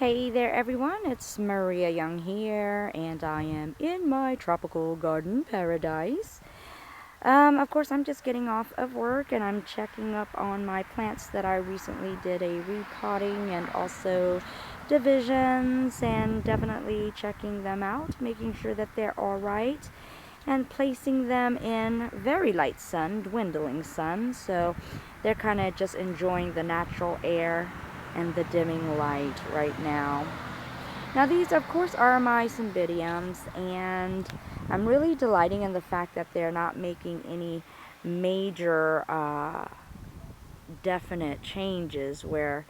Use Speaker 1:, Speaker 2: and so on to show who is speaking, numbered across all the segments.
Speaker 1: Hey there everyone, it's Maria Young here, and I am in my tropical garden paradise. Of course, I'm just getting off of work and I'm checking up on my plants that I recently did a repotting and also divisions, and definitely checking them out, making sure that they're alright, and placing them in very light sun, dwindling sun, so they're kind of just enjoying the natural air and the dimming light right now. Now these of course are my Cymbidiums, and I'm really delighting in the fact that they're not making any major definite changes where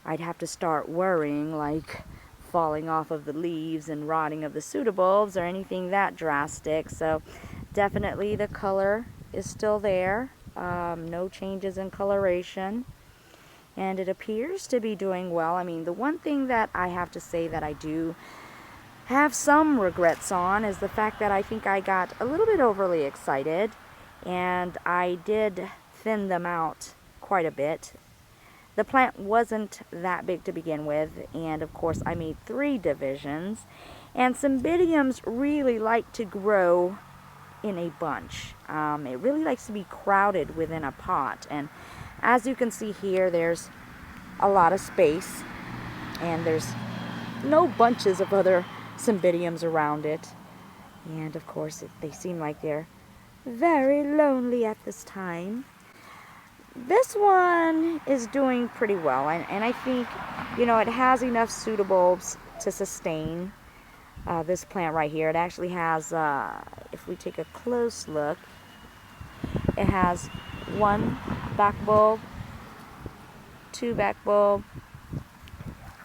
Speaker 1: I'd have to start worrying, like falling off of the leaves and rotting of the pseudobulbs or anything that drastic. So definitely the color is still there, no changes in coloration, and it appears to be doing well. I mean, the one thing that I have to say that I do have some regrets on is the fact that I think I got a little bit overly excited, and I did thin them out quite a bit. The plant wasn't that big to begin with, and of course I made 3 divisions, and Cymbidiums really like to grow in a bunch. It really likes to be crowded within a pot, and as you can see here, there's a lot of space, and there's no bunches of other Cymbidiums around it. And of course, they seem like they're very lonely at this time. This one is doing pretty well, and I think, it has enough pseudobulbs to sustain this plant right here. It actually has, if we take a close look, it has 1 back bulb, 2 back bulb,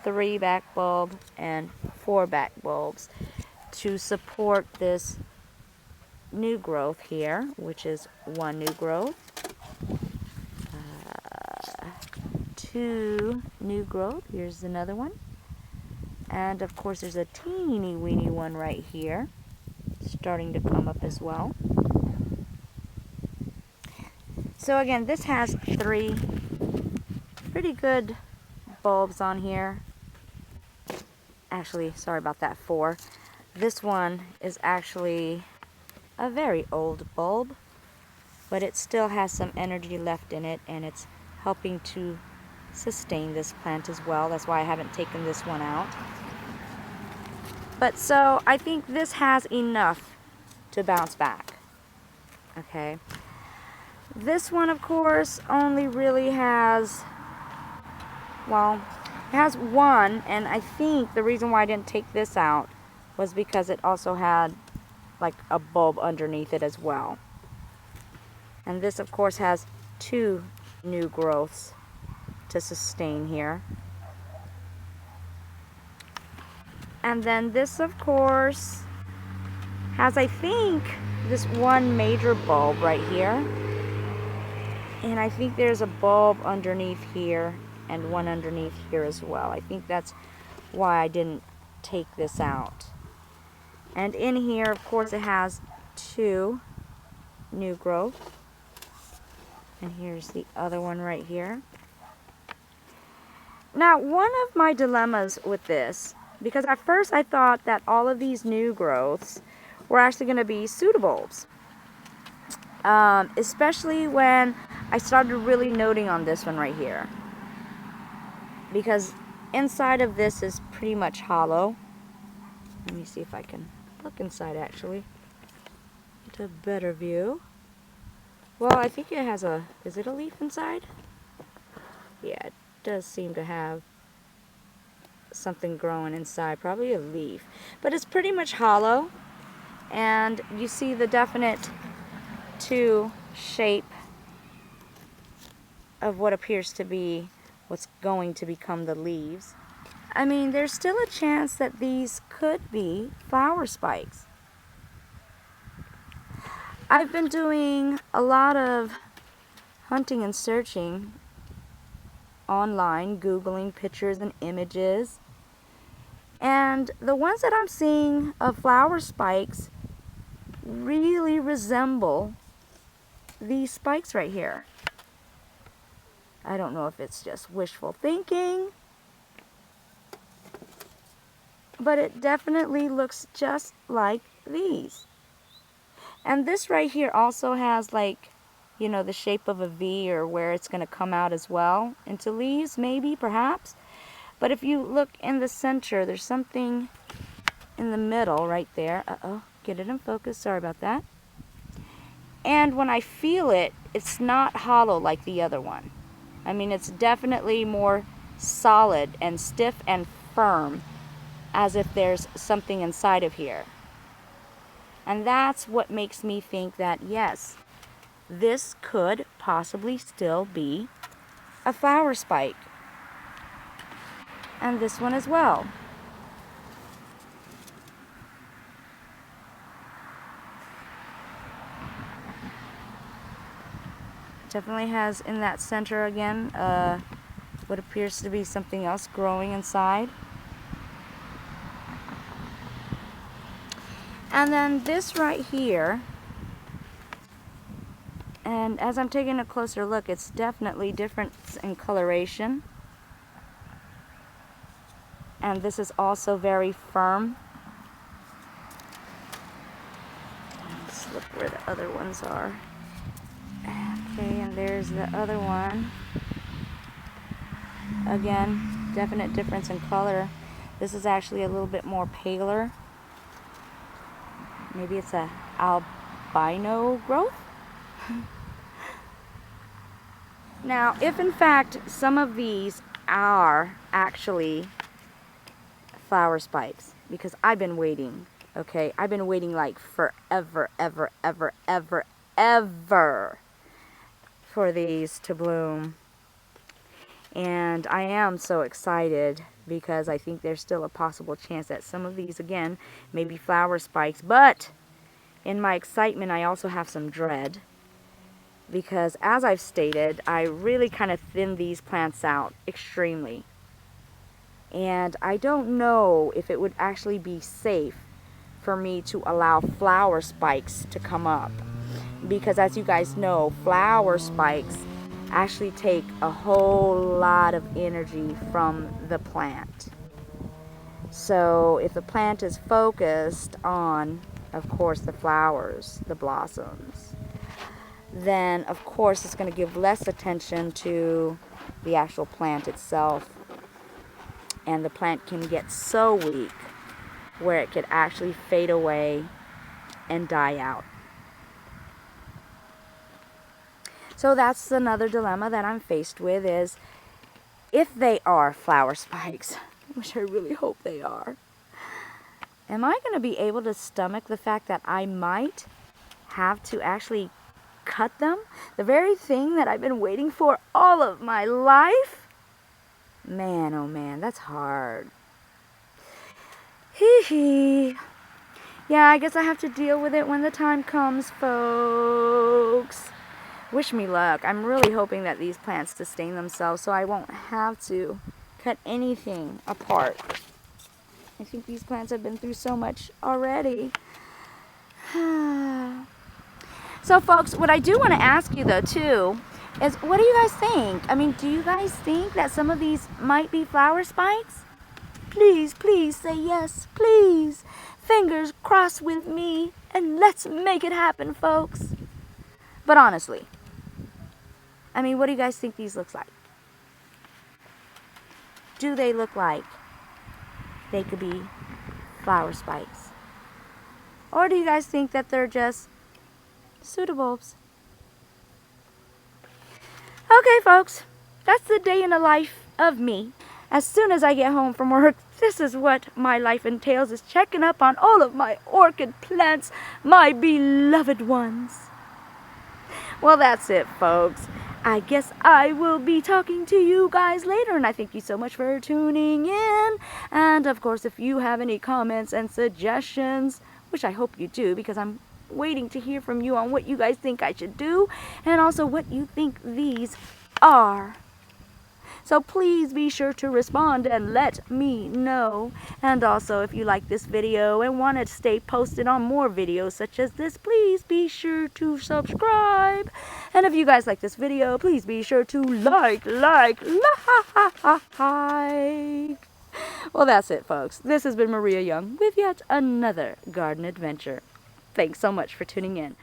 Speaker 1: 3 back bulb, and 4 back bulbs to support this new growth here, which is 1 new growth, 2 new growth, here's another one, and of course there's a teeny weeny one right here starting to come up as well. So again, this has 3 pretty good bulbs on here. Actually, sorry about that, 4. This one is actually a very old bulb, but it still has some energy left in it, and it's helping to sustain this plant as well. That's why I haven't taken this one out. But so I think this has enough to bounce back. Okay. This one, of course, only really has, well, it has 1, and I think the reason why I didn't take this out was because it also had like a bulb underneath it as well. And this, of course, has 2 new growths to sustain here. And then this, of course, has, I think, this 1 major bulb right here. And I think there's a bulb underneath here and 1 underneath here as well. I think that's why I didn't take this out. And in here, of course, it has 2 new growth. And here's the other one right here. Now, one of my dilemmas with this, because at first I thought that all of these new growths were actually going to be pseudobulbs. Especially when I started really noting on this one right here, because inside of this is pretty much hollow. Let me see if I can look inside actually, get a better view. Well, I think it has is it a leaf inside? Yeah, it does seem to have something growing inside, probably a leaf, but it's pretty much hollow, and you see the definite 2 shape of what appears to be what's going to become the leaves. I mean, there's still a chance that these could be flower spikes. I've been doing a lot of hunting and searching online, Googling pictures and images, and the ones that I'm seeing of flower spikes really resemble these spikes right here. I don't know if it's just wishful thinking, but it definitely looks just like these. And this right here also has, like, you know, the shape of a V, or where it's going to come out as well into leaves, maybe, perhaps. But if you look in the center, there's something in the middle right there. Uh-oh, get it in focus. Sorry about that. And when I feel it, it's not hollow like the other one. I mean, it's definitely more solid and stiff and firm, as if there's something inside of here. And that's what makes me think that, yes, this could possibly still be a flower spike. And this one as well. Definitely has in that center again what appears to be something else growing inside. And then this right here, and as I'm taking a closer look, it's definitely different in coloration. And this is also very firm. Let's look where the other ones are. Okay, and there's the other one. Again, definite difference in color. This is actually a little bit more paler. Maybe it's a albino growth? Now, if in fact some of these are actually flower spikes, because I've been waiting, okay? I've been waiting like forever, ever for these to bloom. And I am so excited, because I think there's still a possible chance that some of these, again, may be flower spikes. But in my excitement, I also have some dread, because as I've stated, I really kind of thinned these plants out extremely. And I don't know if it would actually be safe for me to allow flower spikes to come up. Because as you guys know, flower spikes actually take a whole lot of energy from the plant. So if the plant is focused on, of course, the flowers, the blossoms, then of course it's going to give less attention to the actual plant itself. And the plant can get so weak where it could actually fade away and die out. So that's another dilemma that I'm faced with, is if they are flower spikes, which I really hope they are, am I going to be able to stomach the fact that I might have to actually cut them? The very thing that I've been waiting for all of my life? Man, oh man, that's hard. Hee hee. Yeah, I guess I have to deal with it when the time comes, folks. Wish me luck. I'm really hoping that these plants sustain themselves so I won't have to cut anything apart. I think these plants have been through so much already. So folks, what I do want to ask you though too is, what do you guys think? I mean, do you guys think that some of these might be flower spikes? Please, please say yes, please. Fingers crossed with me, and let's make it happen, folks. But honestly, I mean, what do you guys think these look like? Do they look like they could be flower spikes? Or do you guys think that they're just pseudobulbs? Okay, folks, that's the day in the life of me. As soon as I get home from work, this is what my life entails, is checking up on all of my orchid plants, my beloved ones. Well, that's it, folks. I guess I will be talking to you guys later, and I thank you so much for tuning in. And of course, if you have any comments and suggestions, which I hope you do, because I'm waiting to hear from you on what you guys think I should do, and also what you think these are. So please be sure to respond and let me know. And also, if you like this video and want to stay posted on more videos such as this, please be sure to subscribe. And if you guys like this video, please be sure to like. Well, that's it, folks. This has been Maria Young with yet another garden adventure. Thanks so much for tuning in.